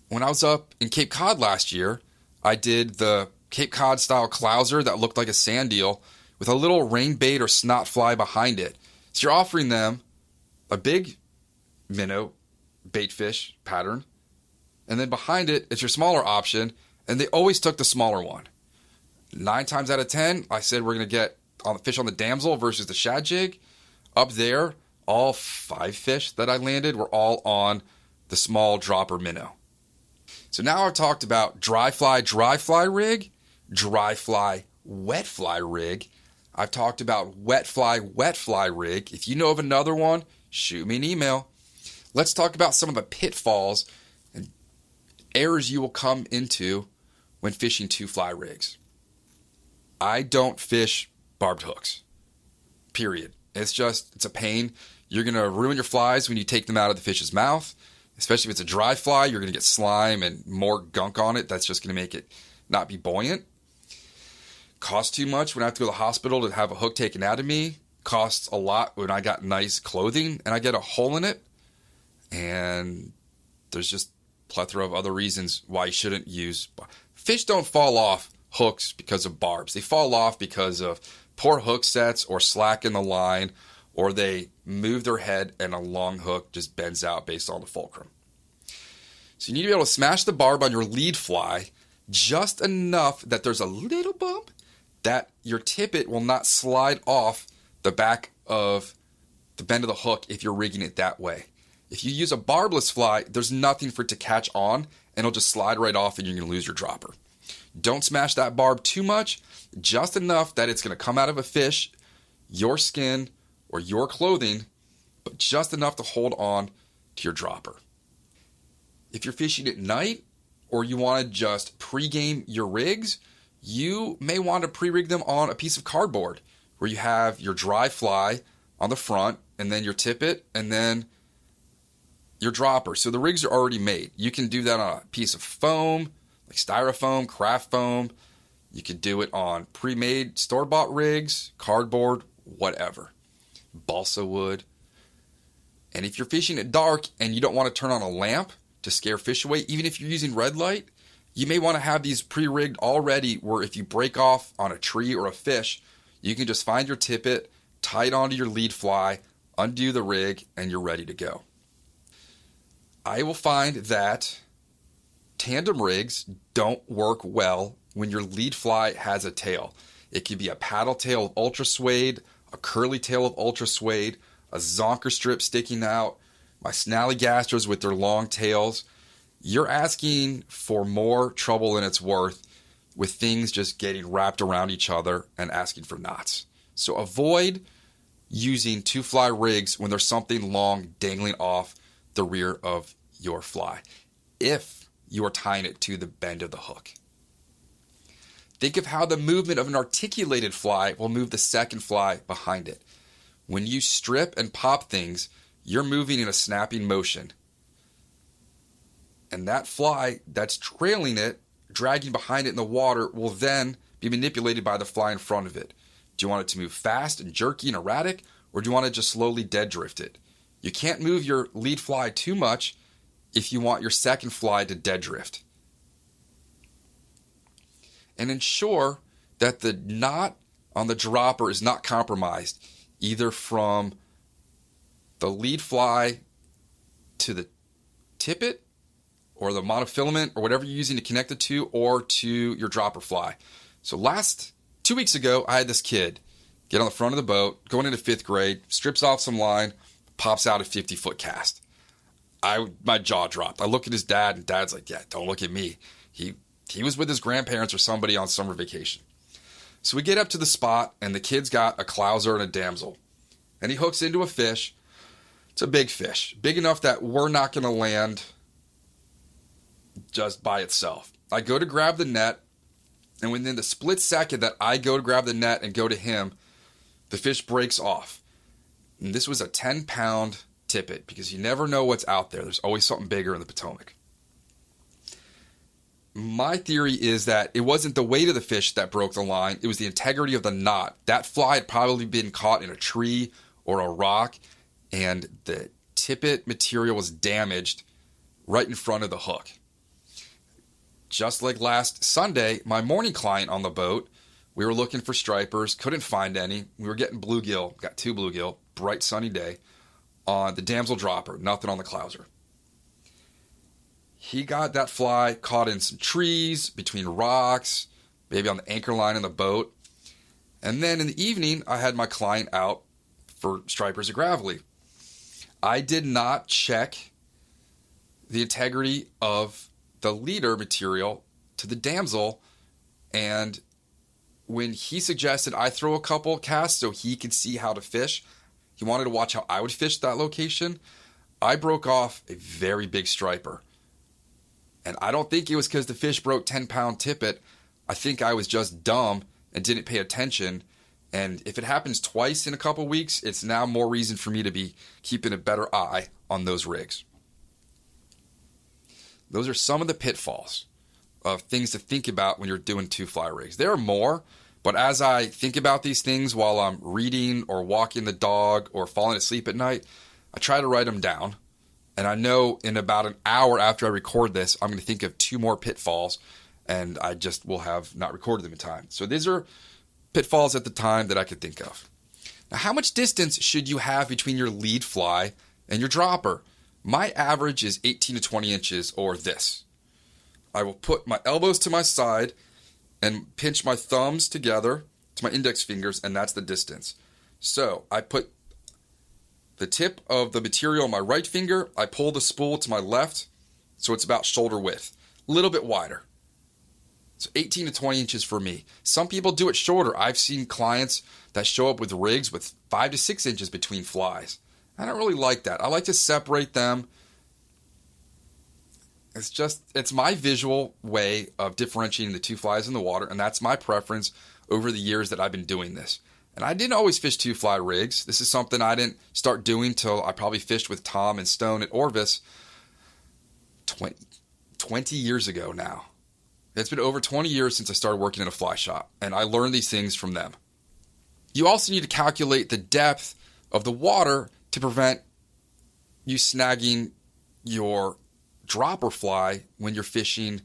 [SPEAKER 2] When I was up in Cape Cod last year, I did the Cape Cod style clouser that looked like a sand eel with a little rain bait or snot fly behind it. So you're offering them a big minnow bait fish pattern, and then behind it, it's your smaller option, and they always took the smaller one. 9 times out of 10, I said we're going to get on the fish on the damsel versus the shad jig. Up there, all 5 fish that I landed were all on the small dropper minnow. So now I've talked about dry fly rig, dry fly, wet fly rig. I've talked about wet fly rig. If you know of another one, shoot me an email. Let's talk about some of the pitfalls and errors you will come into when fishing 2-fly rigs. I don't fish barbed hooks, period. It's a pain. You're going to ruin your flies when you take them out of the fish's mouth. Especially if it's a dry fly, you're going to get slime and more gunk on it. That's just going to make it not be buoyant. Costs too much when I have to go to the hospital to have a hook taken out of me. Costs a lot when I got nice clothing and I get a hole in it. And there's just a plethora of other reasons why you shouldn't use. Fish don't fall off hooks because of barbs. They fall off because of poor hook sets or slack in the line, or they move their head and a long hook just bends out based on the fulcrum. So you need to be able to smash the barb on your lead fly just enough that there's a little bump that your tippet will not slide off the back of the bend of the hook if you're rigging it that way. If you use a barbless fly, there's nothing for it to catch on, and it'll just slide right off and you're going to lose your dropper. Don't smash that barb too much, just enough that it's going to come out of a fish, your skin, or your clothing, but just enough to hold on to your dropper. If you're fishing at night, or you want to just pre-game your rigs, you may want to pre-rig them on a piece of cardboard, where you have your dry fly on the front, and then your tippet, and then your dropper. So the rigs are already made. You can do that on a piece of foam, like styrofoam, craft foam. You could do it on pre-made store-bought rigs, cardboard, whatever. Balsa wood. And if you're fishing at dark and you don't want to turn on a lamp to scare fish away, even if you're using red light, You may want to have these pre-rigged already where if you break off on a tree or a fish, you can just find your tippet, tie it onto your lead fly, undo the rig, and you're ready to go. I will find that tandem rigs don't work well when your lead fly has a tail. It could be a paddle tail of ultra suede, a curly tail of ultra suede, a zonker strip sticking out, my snallygasters with their long tails. You're asking for more trouble than it's worth with things just getting wrapped around each other and asking for knots. So avoid using two fly rigs when there's something long dangling off the rear of your fly, if you are tying it to the bend of the hook. Think of how the movement of an articulated fly will move the second fly behind it. When you strip and pop things, you're moving in a snapping motion. And that fly that's trailing it, dragging behind it in the water, will then be manipulated by the fly in front of it. Do you want it to move fast and jerky and erratic, or do you want to just slowly dead drift it? You can't move your lead fly too much if you want your second fly to dead drift. And ensure that the knot on the dropper is not compromised, either from the lead fly to the tippet or the monofilament or whatever you're using to connect the two, or to your dropper fly. So 2 weeks ago, I had this kid get on the front of the boat, going into 5th grade, strips off some line, pops out a 50-foot cast. My jaw dropped. I look at his dad, and dad's like, yeah, don't look at me. He was with his grandparents or somebody on summer vacation. So we get up to the spot, and the kid's got a clouser and a damsel. And he hooks into a fish. It's a big fish, big enough that we're not going to land just by itself. I go to grab the net, and within the split second that I go to grab the net and go to him, the fish breaks off. And this was a 10-pound tippet, because you never know what's out there. There's always something bigger in the Potomac. My theory is that it wasn't the weight of the fish that broke the line. It was the integrity of the knot. That fly had probably been caught in a tree or a rock, and the tippet material was damaged right in front of the hook. Just like last Sunday, my morning client on the boat, we were looking for stripers, couldn't find any. We were getting bluegill, got 2 bluegill, bright sunny day, on the damsel dropper, nothing on the clouser. He got that fly caught in some trees, between rocks, maybe on the anchor line in the boat. And then in the evening, I had my client out for stripers or gravelly. I did not check the integrity of the leader material to the damsel, and when he suggested I throw a couple casts so he could see how to fish, he wanted to watch how I would fish that location, I broke off a very big striper. And I don't think it was because the fish broke 10-pound tippet. I think I was just dumb and didn't pay attention. And if it happens twice in a couple weeks, it's now more reason for me to be keeping a better eye on those rigs. Those are some of the pitfalls of things to think about when you're doing 2-fly rigs. There are more, but as I think about these things while I'm reading or walking the dog or falling asleep at night, I try to write them down. And I know in about an hour after I record this, I'm going to think of 2 more pitfalls, and I just will have not recorded them in time. So these are pitfalls at the time that I could think of. Now, how much distance should you have between your lead fly and your dropper? My average is 18 to 20 inches, or this. I will put my elbows to my side and pinch my thumbs together to my index fingers, and that's the distance. So I put the tip of the material on my right finger, I pull the spool to my left, so it's about shoulder width. A little bit wider. So 18 to 20 inches for me. Some people do it shorter. I've seen clients that show up with rigs with 5 to 6 inches between flies. I don't really like that. I like to separate them. It's my visual way of differentiating the 2 flies in the water, and that's my preference over the years that I've been doing this. And I didn't always fish 2-fly rigs. This is something I didn't start doing till I probably fished with Tom and Stone at Orvis 20 years ago now. It's been over 20 years since I started working in a fly shop, and I learned these things from them. You also need to calculate the depth of the water to prevent you snagging your dropper fly when you're fishing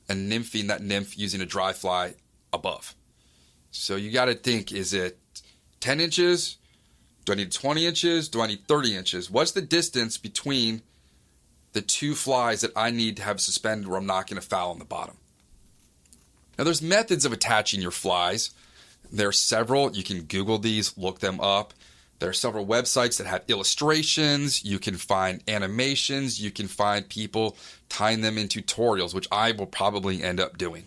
[SPEAKER 2] and nymphing that nymph using a dry fly above. So you got to think, is it 10 inches? Do I need 20 inches? Do I need 30 inches? What's the distance between the two flies that I need to have suspended where I'm not going to foul on the bottom? Now, there's methods of attaching your flies. There are several. You can Google these, look them up. There are several websites that have illustrations. You can find animations. You can find people tying them in tutorials, which I will probably end up doing.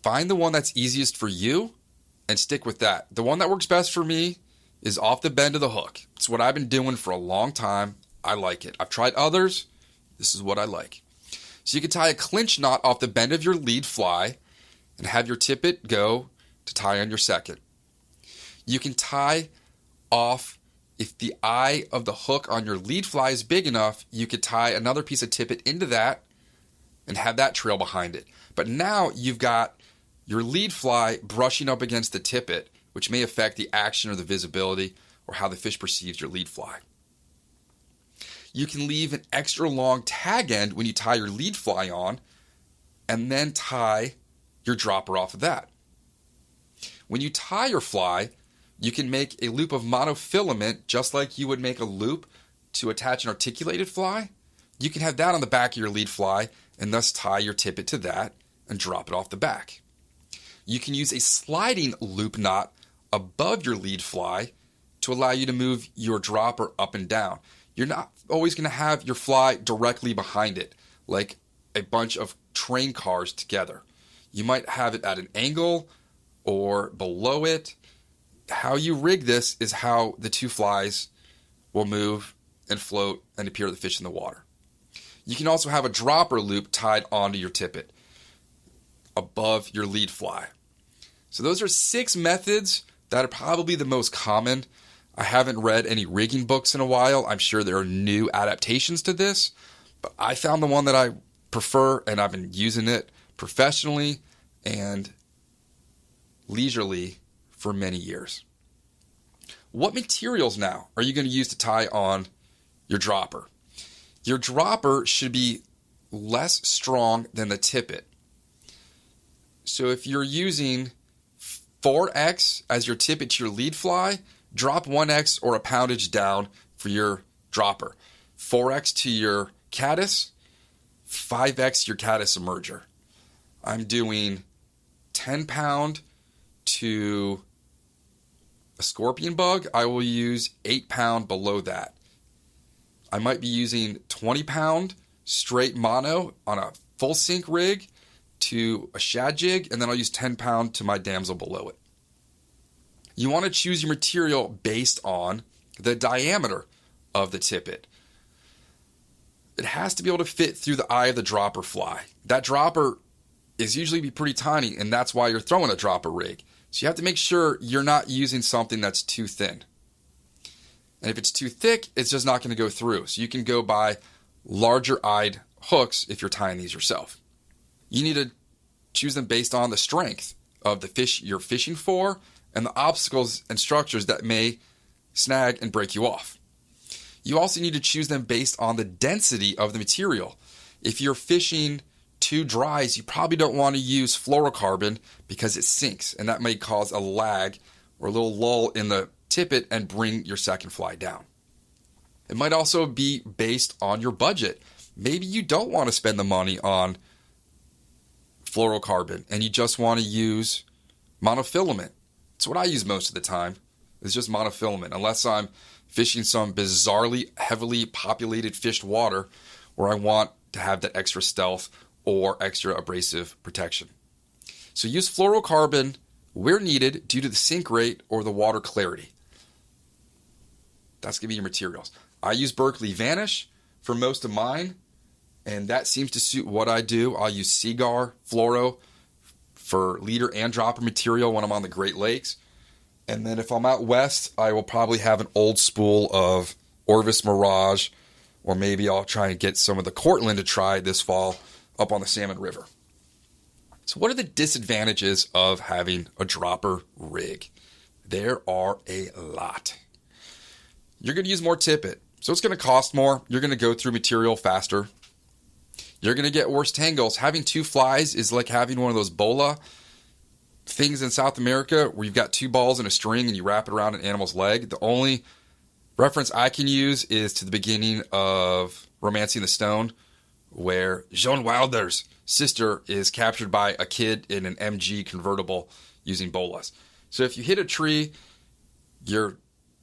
[SPEAKER 2] Find the one that's easiest for you and stick with that. The one that works best for me is off the bend of the hook. It's what I've been doing for a long time. I like it. I've tried others. This is what I like. So you can tie a clinch knot off the bend of your lead fly and have your tippet go to tie on your second. You can tie off, if the eye of the hook on your lead fly is big enough, you could tie another piece of tippet into that and have that trail behind it. But now you've got your lead fly brushing up against the tippet, which may affect the action or the visibility or how the fish perceives your lead fly. You can leave an extra long tag end when you tie your lead fly on and then tie your dropper off of that. When you tie your fly, you can make a loop of monofilament just like you would make a loop to attach an articulated fly. You can have that on the back of your lead fly and thus tie your tippet to that and drop it off the back. You can use a sliding loop knot above your lead fly to allow you to move your dropper up and down. You're not always going to have your fly directly behind it, like a bunch of train cars together. You might have it at an angle or below it. How you rig this is how the two flies will move and float and appear to the fish in the water. You can also have a dropper loop tied onto your tippet above your lead fly. So those are 6 methods that are probably the most common. I haven't read any rigging books in a while. I'm sure there are new adaptations to this, but I found the one that I prefer, and I've been using it professionally and leisurely for many years. What materials now are you going to use to tie on your dropper? Your dropper should be less strong than the tippet. So if you're using 4X as your tippet to your lead fly, drop 1X or a poundage down for your dropper. 4X to your caddis, 5X your caddis emerger. I'm doing 10 pound to a scorpion bug. I will use 8 pound below that. I might be using 20 pound straight mono on a full sink rig to a shad jig, and then I'll use 10 pound to my damsel below it. You want to choose your material based on the diameter of the tippet. It has to be able to fit through the eye of the dropper fly. That dropper is usually be pretty tiny, and that's why you're throwing a dropper rig. So you have to make sure you're not using something that's too thin. And if it's too thick, it's just not going to go through. So you can go buy larger-eyed hooks if you're tying these yourself. You need to choose them based on the strength of the fish you're fishing for and the obstacles and structures that may snag and break you off. You also need to choose them based on the density of the material. If you're fishing two dries, you probably don't want to use fluorocarbon because it sinks, and that may cause a lag or a little lull in the tippet and bring your second fly down. It might also be based on your budget. Maybe you don't want to spend the money on fluorocarbon and you just want to use monofilament. It's what I use most of the time. It's just monofilament, unless I'm fishing some bizarrely heavily populated fished water where I want to have that extra stealth or extra abrasive protection. So use fluorocarbon where needed due to the sink rate or the water clarity. That's going to be your materials. I use Berkeley Vanish for most of mine, and that seems to suit what I do. I'll use Seagar Fluoro for leader and dropper material when I'm on the Great Lakes. And then if I'm out west, I will probably have an old spool of Orvis Mirage, or maybe I'll try and get some of the Cortland to try this fall up on the Salmon River. So what are the disadvantages of having a dropper rig? There are a lot. You're going to use more tippet, so it's going to cost more. You're going to go through material faster. you're going to get worse tangles. Having two flies is like having one of those bola things in South America where you've got two balls and a string and you wrap it around an animal's leg. The only reference I can use is to the beginning of Romancing the Stone, where Joan Wilder's sister is captured by a kid in an MG convertible using bolas. So if you hit a tree, your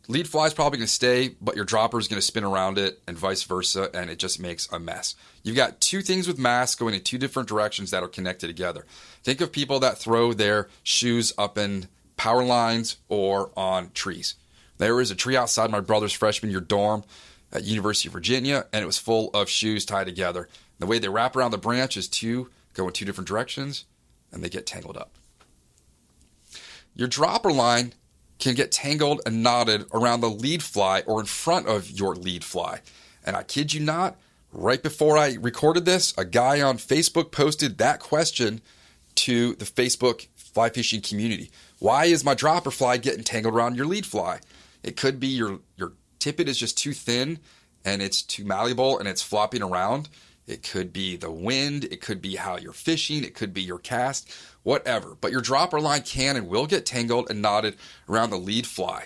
[SPEAKER 2] lead fly is probably going to stay, but your dropper is going to spin around it and vice versa, and it just makes a mess. You've got two things with mass going in two different directions that are connected together. Think of people that throw their shoes up in power lines or on trees. There was a tree outside my brother's freshman year dorm at University of Virginia, and it was full of shoes tied together. The way they wrap around the branch is two go in two different directions, and they get tangled up. Your dropper line can get tangled and knotted around the lead fly or in front of your lead fly. And I kid you not, right before I recorded this, a guy on Facebook posted that question to the Facebook fly fishing community. Why is my dropper fly getting tangled around your lead fly? It could be your tippet is just too thin and it's too malleable and it's flopping around. It could be the wind. It could be how you're fishing. It could be your cast, whatever. But your dropper line can and will get tangled and knotted around the lead fly.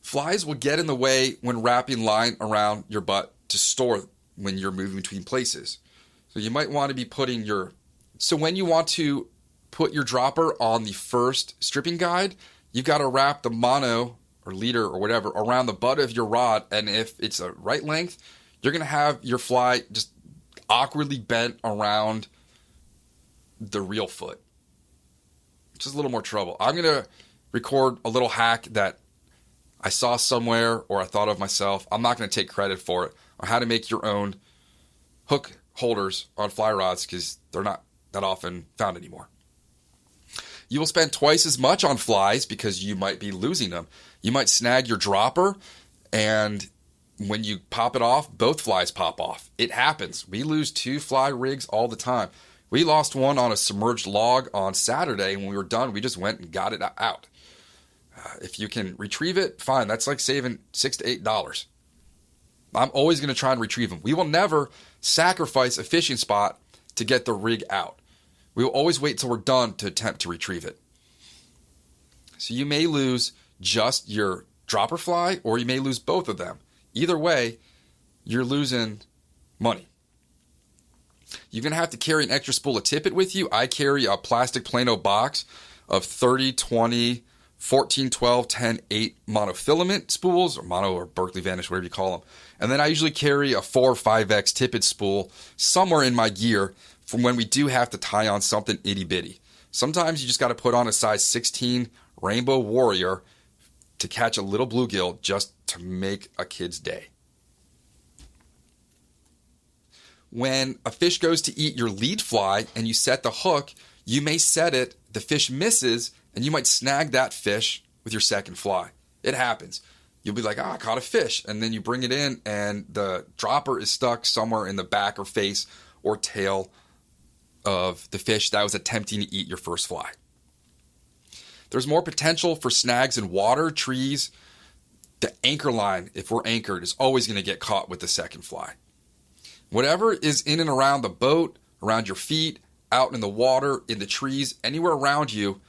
[SPEAKER 2] Flies will get in the way when wrapping line around your butt to store when you're moving between places. So you might want to be putting so when you want to put your dropper on the first stripping guide, you've got to wrap the mono or leader or whatever around the butt of your rod. And if it's a right length, you're going to have your fly just awkwardly bent around the reel foot, which is a little more trouble. I'm going to record a little hack that I saw somewhere or I thought of myself. I'm not going to take credit for it, on how to make your own hook holders on fly rods because they're not that often found anymore. You will spend twice as much on flies because you might be losing them. You might snag your dropper, and when you pop it off, both flies pop off. It happens. We lose two fly rigs all the time. We lost one on a submerged log on Saturday, and when we were done, we just went and got it out. If you can retrieve it, fine. That's like saving $6 to $8. I'm always going to try and retrieve them. We will never sacrifice a fishing spot to get the rig out. We will always wait till we're done to attempt to retrieve it. So you may lose just your dropper fly, or you may lose both of them. Either way, you're losing money. You're going to have to carry an extra spool of tippet with you. I carry a plastic Plano box of 30, 20, 14, 12, 10, 8 monofilament spools, or mono or Berkeley Vanish, whatever you call them. And then I usually carry a 4 or 5X tippet spool somewhere in my gear from when we do have to tie on something itty bitty. Sometimes you just got to put on a size 16 Rainbow Warrior to catch a little bluegill just to make a kid's day. When a fish goes to eat your lead fly and you set the hook, you may set it, the fish misses, and you might snag that fish with your second fly. It happens. You'll be like, I caught a fish. And then you bring it in and the dropper is stuck somewhere in the back or face or tail of the fish that was attempting to eat your first fly. There's more potential for snags in water, trees. The anchor line, if we're anchored, is always going to get caught with the second fly. Whatever is in and around the boat, around your feet, out in the water, in the trees, anywhere around you,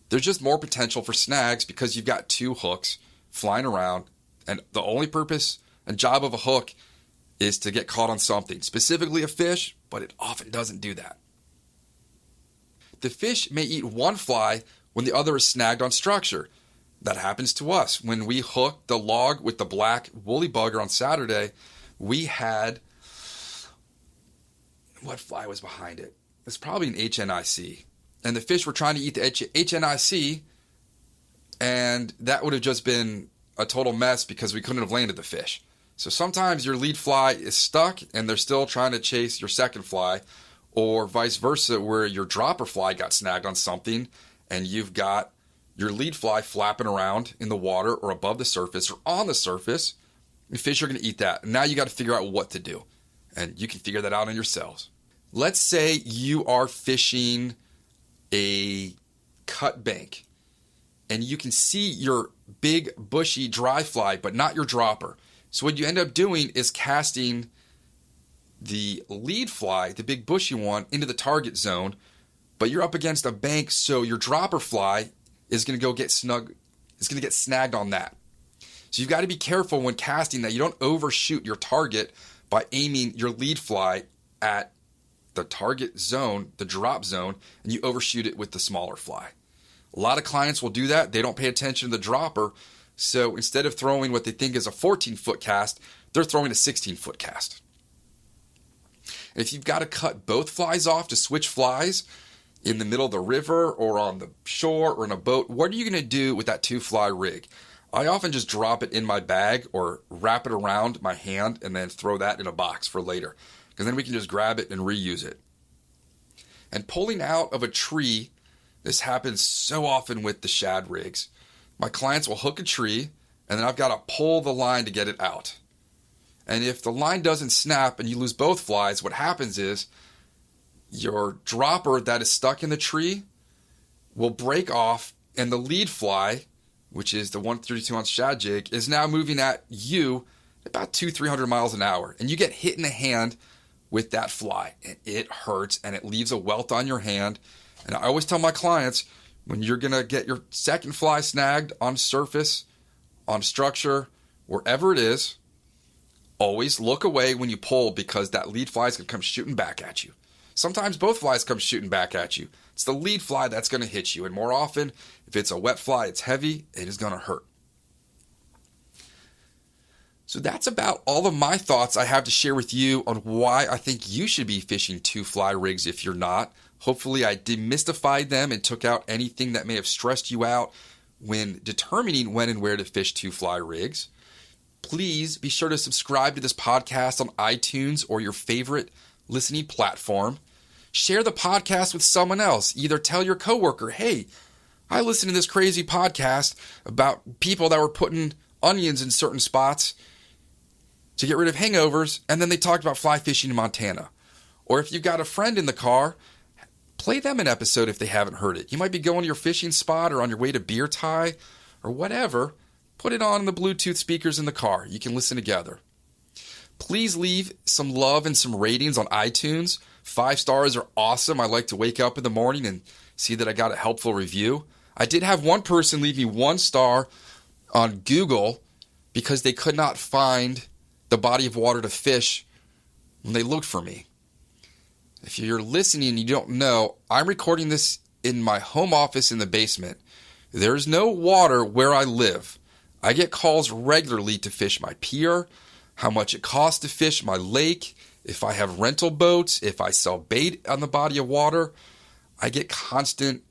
[SPEAKER 2] there's just more potential for snags because you've got two hooks flying around, and the only purpose and job of a hook is to get caught on something, specifically a fish, but it often doesn't do that. The fish may eat one fly when the other is snagged on structure. That happens to us. When we hooked the log with the black woolly bugger on Saturday, we had, what fly was behind it? It's probably an HNIC. And the fish were trying to eat the HNIC, and that would have just been a total mess because we couldn't have landed the fish. So sometimes your lead fly is stuck and they're still trying to chase your second fly, or vice versa, where your dropper fly got snagged on something and you've got your lead fly flapping around in the water or above the surface or on the surface. The fish are going to eat that. And now you got to figure out what to do. And you can figure that out on yourselves. Let's say you are fishing a cut bank and you can see your big bushy dry fly, but not your dropper. So what you end up doing is casting the lead fly, the big bushy one, into the target zone, but you're up against a bank, so your dropper fly is going to go get snug. It's going to get snagged on that. So you've got to be careful when casting that you don't overshoot your target by aiming your lead fly at the target zone, the drop zone, and you overshoot it with the smaller fly. A lot of clients will do that. They don't pay attention to the dropper. So instead of throwing what they think is a 14-foot cast, they're throwing a 16-foot cast. And if you've got to cut both flies off to switch flies in the middle of the river or on the shore or in a boat, what are you going to do with that 2-fly rig? I often just drop it in my bag or wrap it around my hand and then throw that in a box for later, because then we can just grab it and reuse it. And pulling out of a tree, this happens so often with the shad rigs. My clients will hook a tree, and then I've got to pull the line to get it out. And if the line doesn't snap and you lose both flies, what happens is your dropper that is stuck in the tree will break off, and the lead fly, which is the 132-ounce shad jig, is now moving at you about 200-300 miles an hour. And you get hit in the hand with that fly, and it hurts, and it leaves a welt on your hand. And I always tell my clients, when you're going to get your second fly snagged on surface, on structure, wherever it is, always look away when you pull, because that lead fly is going to come shooting back at you. Sometimes both flies come shooting back at you. It's the lead fly that's going to hit you. And more often, if it's a wet fly, it's heavy, it is going to hurt. So that's about all of my thoughts I have to share with you on why I think you should be fishing 2-fly rigs if you're not. Hopefully I demystified them and took out anything that may have stressed you out when determining when and where to fish 2-fly rigs. Please be sure to subscribe to this podcast on iTunes or your favorite listening platform. Share the podcast with someone else. Either tell your coworker, hey, I listened to this crazy podcast about people that were putting onions in certain spots to get rid of hangovers, and then they talked about fly fishing in Montana. Or if you've got a friend in the car, play them an episode if they haven't heard it. You might be going to your fishing spot or on your way to beer tie or whatever. Put it on the Bluetooth speakers in the car. You can listen together. Please leave some love and some ratings on iTunes. 5 stars are awesome. I like to wake up in the morning and see that I got a helpful review. I did have one person leave me 1 star on Google because they could not find the body of water to fish when they looked for me. If you're listening and you don't know, I'm recording this in my home office in the basement. There's no water where I live. I get calls regularly to fish my pier, how much it costs to fish my lake, if I have rental boats, if I sell bait on the body of water. I get constant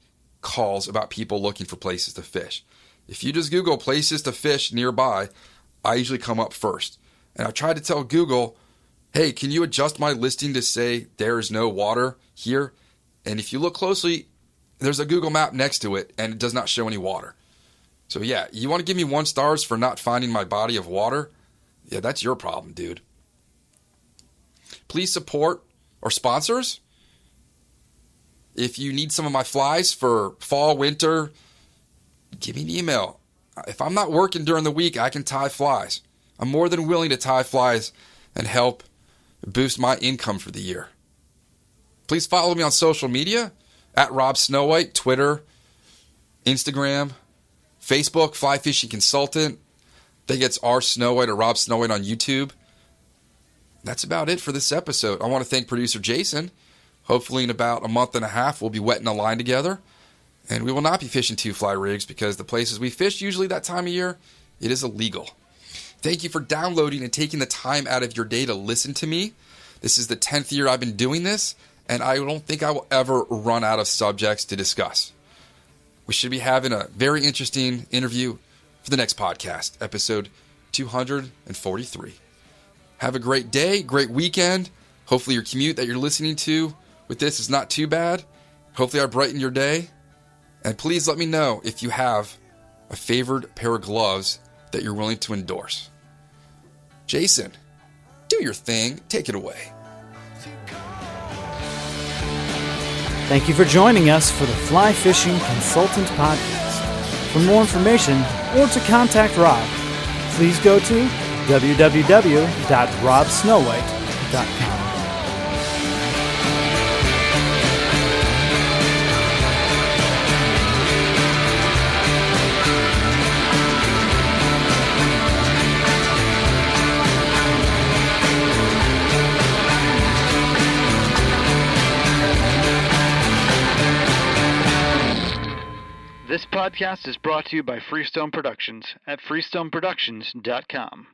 [SPEAKER 2] calls about people looking for places to fish. If you just Google places to fish nearby, I usually come up first. And I tried to tell Google, hey, can you adjust my listing to say there is no water here? And if you look closely, there's a Google map next to it, and it does not show any water. So yeah, you want to give me 1 star for not finding my body of water? Yeah, that's your problem, dude. Please support our sponsors. If you need some of my flies for fall, winter, give me an email. If I'm not working during the week, I can tie flies. I'm more than willing to tie flies and help boost my income for the year. Please follow me on social media at Rob Snowhite, Twitter, Instagram, Facebook, Fly Fishing Consultant. I think it's R Snowhite or Rob Snowhite on YouTube. That's about it for this episode. I want to thank producer Jason. Hopefully in about a month and a half, we'll be wetting a line together. And we will not be fishing 2-fly rigs because the places we fish usually that time of year, it is illegal. Thank you for downloading and taking the time out of your day to listen to me. This is the 10th year I've been doing this, and I don't think I will ever run out of subjects to discuss. We should be having a very interesting interview for the next podcast, episode 243. Have a great day, great weekend. Hopefully your commute that you're listening to with this is not too bad. Hopefully I brighten your day. And please let me know if you have a favored pair of gloves that you're willing to endorse. Jason, do your thing. Take it away.
[SPEAKER 1] Thank you for joining us for the Fly Fishing Consultant Podcast. For more information or to contact Rob, please go to www.robsnowhite.com. This podcast is brought to you by Freestone Productions at freestoneproductions.com.